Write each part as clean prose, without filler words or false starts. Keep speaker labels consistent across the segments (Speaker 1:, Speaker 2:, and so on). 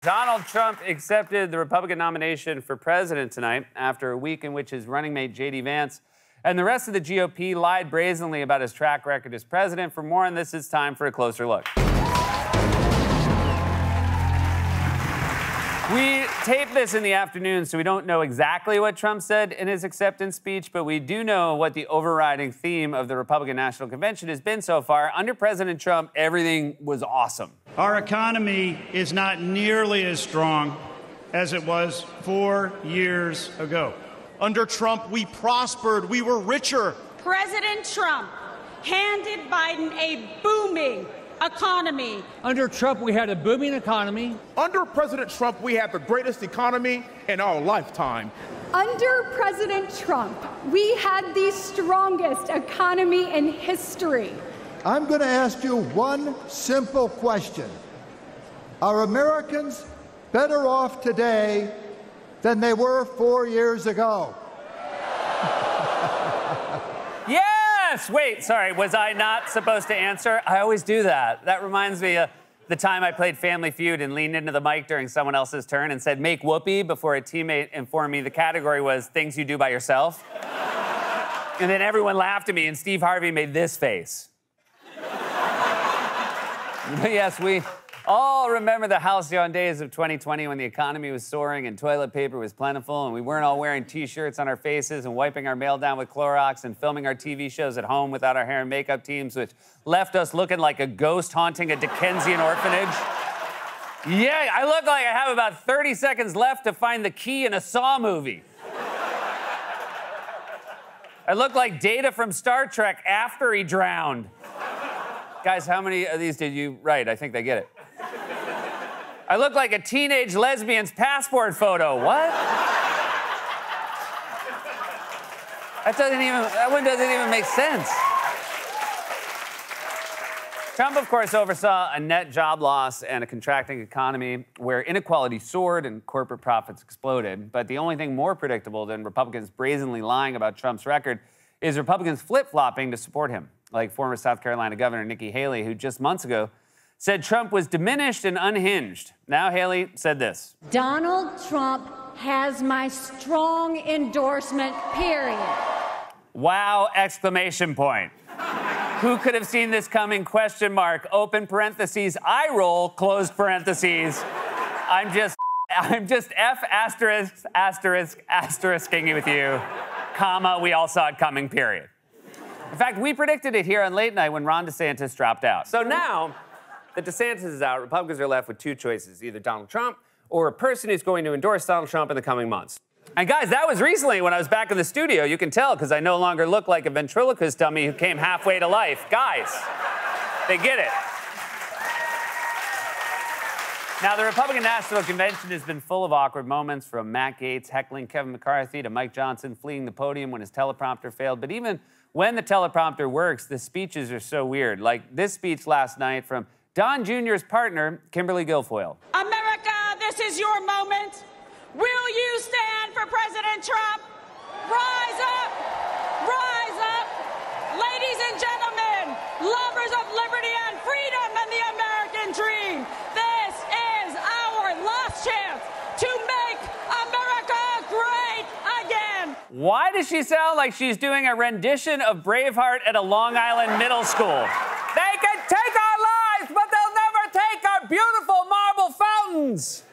Speaker 1: Donald Trump accepted the Republican nomination for president tonight after a week in which his running mate, J.D. Vance, and the rest of the GOP lied brazenly about his track record as president. For more on this, it's time for a closer look. We taped this in the afternoon, so we don't know exactly what Trump said in his acceptance speech, but we do know what the overriding theme of the Republican National Convention has been so far. Under President Trump, everything was awesome.
Speaker 2: Our economy is not nearly as strong as it was 4 years ago.
Speaker 3: Under Trump, we prospered. We were richer.
Speaker 4: President Trump handed Biden a booming economy.
Speaker 5: Under Trump, we had a booming economy.
Speaker 6: Under President Trump, we had the greatest economy in our lifetime.
Speaker 7: Under President Trump, we had the strongest economy in history.
Speaker 8: I'm going to ask you one simple question. Are Americans better off today than they were 4 years ago?
Speaker 1: Yes! Wait, sorry, was I not supposed to answer? I always do that. That reminds me of the time I played Family Feud and leaned into the mic during someone else's turn and said, "Make whoopee," before a teammate informed me the category was things you do by yourself. And then everyone laughed at me, and Steve Harvey made this face. Yes, we all remember the halcyon days of 2020 when the economy was soaring and toilet paper was plentiful and we weren't all wearing T-shirts on our faces and wiping our mail down with Clorox and filming our TV shows at home without our hair and makeup teams, which left us looking like a ghost haunting a Dickensian orphanage. Yeah, I look like I have about 30 seconds left to find the key in a Saw movie. I look like Data from Star Trek after he drowned. Guys, how many of these did you write? I think they get it. I look like a teenage lesbian's passport photo. What? That one doesn't even make sense. Trump, of course, oversaw a net job loss and a contracting economy where inequality soared and corporate profits exploded. But the only thing more predictable than Republicans brazenly lying about Trump's record is Republicans flip-flopping to support him, like former South Carolina Governor Nikki Haley, who just months ago said Trump was diminished and unhinged. Now Haley said this.
Speaker 9: Donald Trump has my strong endorsement, period.
Speaker 1: Wow, exclamation point. Who could have seen this coming? Question mark, open parentheses, eye roll, closed parentheses. I'm just F asterisk, asterisk, asterisking with you, comma, we all saw it coming, period. In fact, we predicted it here on Late Night when Ron DeSantis dropped out. So now that DeSantis is out, Republicans are left with two choices, either Donald Trump or a person who's going to endorse Donald Trump in the coming months. And guys, that was recently when I was back in the studio. You can tell because I no longer look like a ventriloquist dummy who came halfway to life. Guys, they get it. Now, the Republican National Convention has been full of awkward moments, from Matt Gaetz heckling Kevin McCarthy to Mike Johnson fleeing the podium when his teleprompter failed. But even when the teleprompter works, the speeches are so weird. Like this speech last night from Don Jr.'s partner, Kimberly Guilfoyle.
Speaker 4: America, this is your moment. Will you stand for President Trump? Rise up! Rise up! Ladies and gentlemen, lovers of liberty and freedom and the American dream, this is our last chance to make America great again.
Speaker 1: Why does she sound like she's doing a rendition of Braveheart at a Long Island middle school? They can take our lives, but they'll never take our beautiful marble fountains.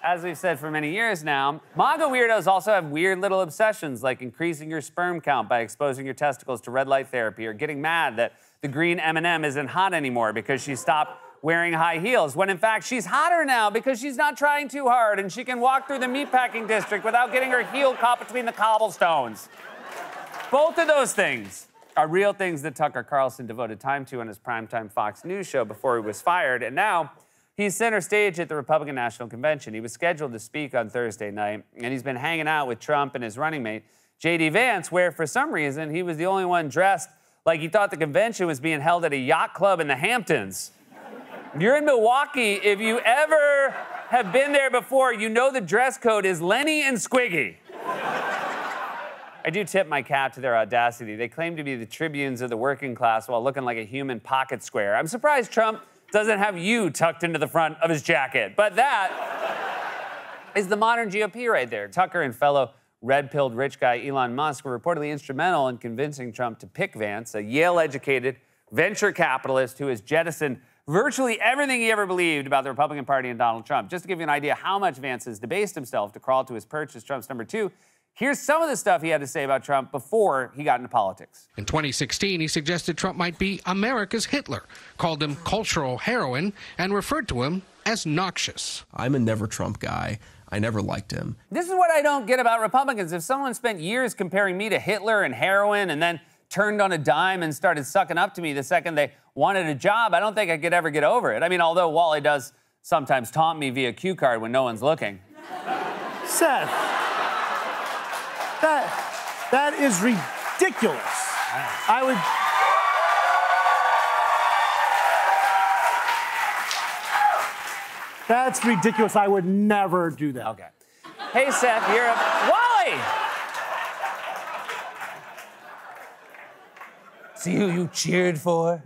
Speaker 1: As we've said for many years now, MAGA weirdos also have weird little obsessions, like increasing your sperm count by exposing your testicles to red light therapy, or getting mad that the green M&M isn't hot anymore because she stopped wearing high heels, when in fact she's hotter now because she's not trying too hard and she can walk through the meatpacking district without getting her heel caught between the cobblestones. Both of those things are real things that Tucker Carlson devoted time to on his primetime Fox News show before he was fired, and now he's center stage at the Republican National Convention. He was scheduled to speak on Thursday night, and he's been hanging out with Trump and his running mate, J.D. Vance, where for some reason he was the only one dressed like he thought the convention was being held at a yacht club in the Hamptons. You're in Milwaukee. If you ever have been there before, you know the dress code is Lenny and Squiggy. I do tip my cap to their audacity. They claim to be the tribunes of the working class while looking like a human pocket square. I'm surprised Trump doesn't have you tucked into the front of his jacket. But that is the modern GOP right there. Tucker and fellow red-pilled rich guy Elon Musk were reportedly instrumental in convincing Trump to pick Vance, a Yale-educated venture capitalist who has jettisoned virtually everything he ever believed about the Republican Party and Donald Trump. Just to give you an idea how much Vance has debased himself to crawl to his perch as Trump's number 2, here's some of the stuff he had to say about Trump before he got into politics.
Speaker 10: In 2016, he suggested Trump might be America's Hitler, called him cultural heroin, and referred to him as noxious.
Speaker 11: I'm a never Trump guy. I never liked him.
Speaker 1: This is what I don't get about Republicans. If someone spent years comparing me to Hitler and heroin and then turned on a dime and started sucking up to me the second they wanted a job, I don't think I could ever get over it. I mean, although Wally does sometimes taunt me via cue card when no one's looking.
Speaker 12: Seth, that is ridiculous. I would... That's ridiculous. I would never do that.
Speaker 1: Okay. Hey, Seth, you're a... Wally! See who you cheered for?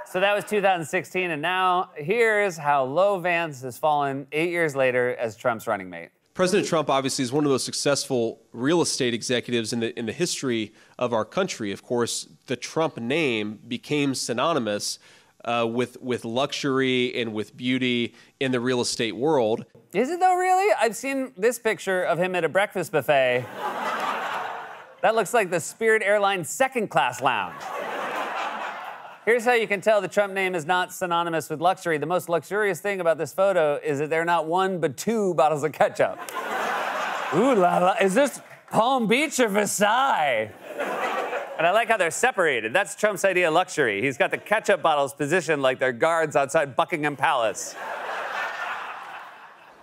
Speaker 1: So that was 2016, and now here's how low Vance has fallen 8 years later as Trump's running mate.
Speaker 11: President Trump obviously is one of the most successful real estate executives in the history of our country. Of course, the Trump name became synonymous with luxury and with beauty in the real estate world.
Speaker 1: Is it though, really? I've seen this picture of him at a breakfast buffet. That looks like the Spirit Airlines second-class lounge. Here's how you can tell the Trump name is not synonymous with luxury. The most luxurious thing about this photo is that there are not 1 but 2 bottles of ketchup. Ooh la la, is this Palm Beach or Versailles? And I like how they're separated. That's Trump's idea of luxury. He's got the ketchup bottles positioned like they're guards outside Buckingham Palace.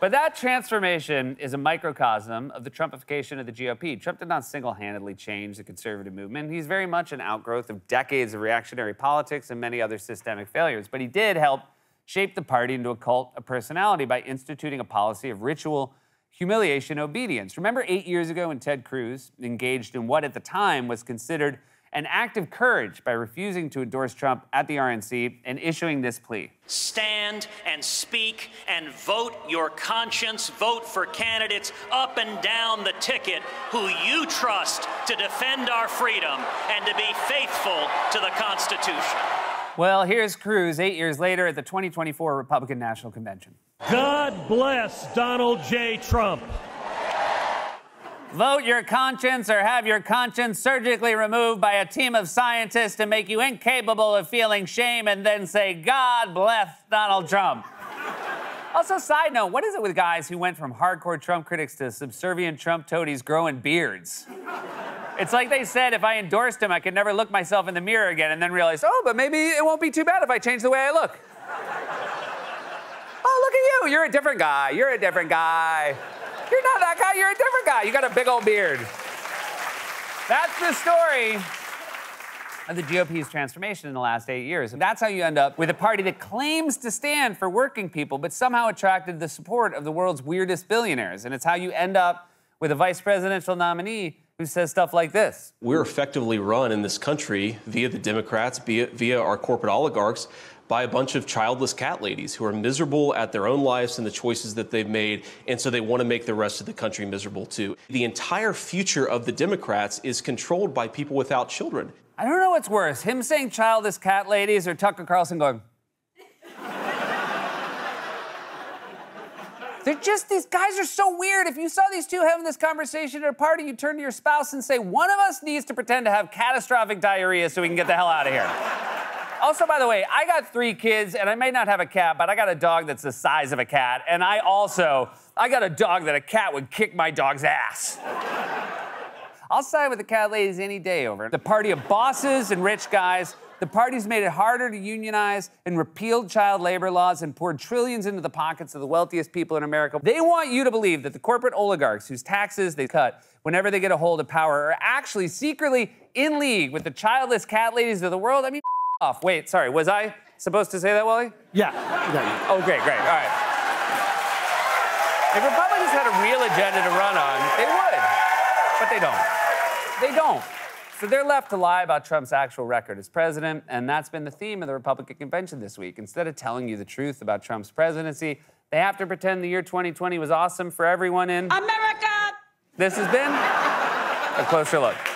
Speaker 1: But that transformation is a microcosm of the Trumpification of the GOP. Trump did not single-handedly change the conservative movement. He's very much an outgrowth of decades of reactionary politics and many other systemic failures. But he did help shape the party into a cult of personality by instituting a policy of ritual humiliation obedience. Remember 8 years ago when Ted Cruz engaged in what at the time was considered an act of courage by refusing to endorse Trump at the RNC and issuing this plea?
Speaker 13: Stand and speak and vote your conscience. Vote for candidates up and down the ticket who you trust to defend our freedom and to be faithful to the Constitution.
Speaker 1: Well, here's Cruz 8 years later at the 2024 Republican National Convention.
Speaker 12: God bless Donald J. Trump.
Speaker 1: Vote your conscience or have your conscience surgically removed by a team of scientists to make you incapable of feeling shame and then say, God bless Donald Trump. Also, side note, what is it with guys who went from hardcore Trump critics to subservient Trump toadies growing beards? It's like they said if I endorsed him, I could never look myself in the mirror again and then realize, oh, but maybe it won't be too bad if I change the way I look. Oh, look at you. You're a different guy. You're a different guy. You're not that guy, you're a different guy. You got a big old beard. That's the story of the GOP's transformation in the last 8 years. And that's how you end up with a party that claims to stand for working people, but somehow attracted the support of the world's weirdest billionaires. And it's how you end up with a vice presidential nominee who says stuff like this.
Speaker 11: We're effectively run in this country via the Democrats, via our corporate oligarchs, by a bunch of childless cat ladies who are miserable at their own lives and the choices that they've made, and so they want to make the rest of the country miserable too. The entire future of the Democrats is controlled by people without children.
Speaker 1: I don't know what's worse, him saying childless cat ladies or Tucker Carlson going... These guys are so weird. If you saw these two having this conversation at a party, you turn to your spouse and say, one of us needs to pretend to have catastrophic diarrhea so we can get the hell out of here. Also, by the way, I got 3 kids, and I may not have a cat, but I got a dog that's the size of a cat, and I got a dog that a cat would kick my dog's ass. I'll side with the cat ladies any day over the party of bosses and rich guys. The party's made it harder to unionize and repealed child labor laws and poured trillions into the pockets of the wealthiest people in America. They want you to believe that the corporate oligarchs whose taxes they cut whenever they get a hold of power are actually secretly in league with the childless cat ladies of the world. I mean, off. Wait, sorry, was I supposed to say that, Wally?
Speaker 12: Yeah.
Speaker 1: Oh, great, great, all right. If Republicans had a real agenda to run on, they would, but they don't. They don't. So they're left to lie about Trump's actual record as president, and that's been the theme of the Republican convention this week. Instead of telling you the truth about Trump's presidency, they have to pretend the year 2020 was awesome for everyone in
Speaker 4: America.
Speaker 1: This has been A Closer Look.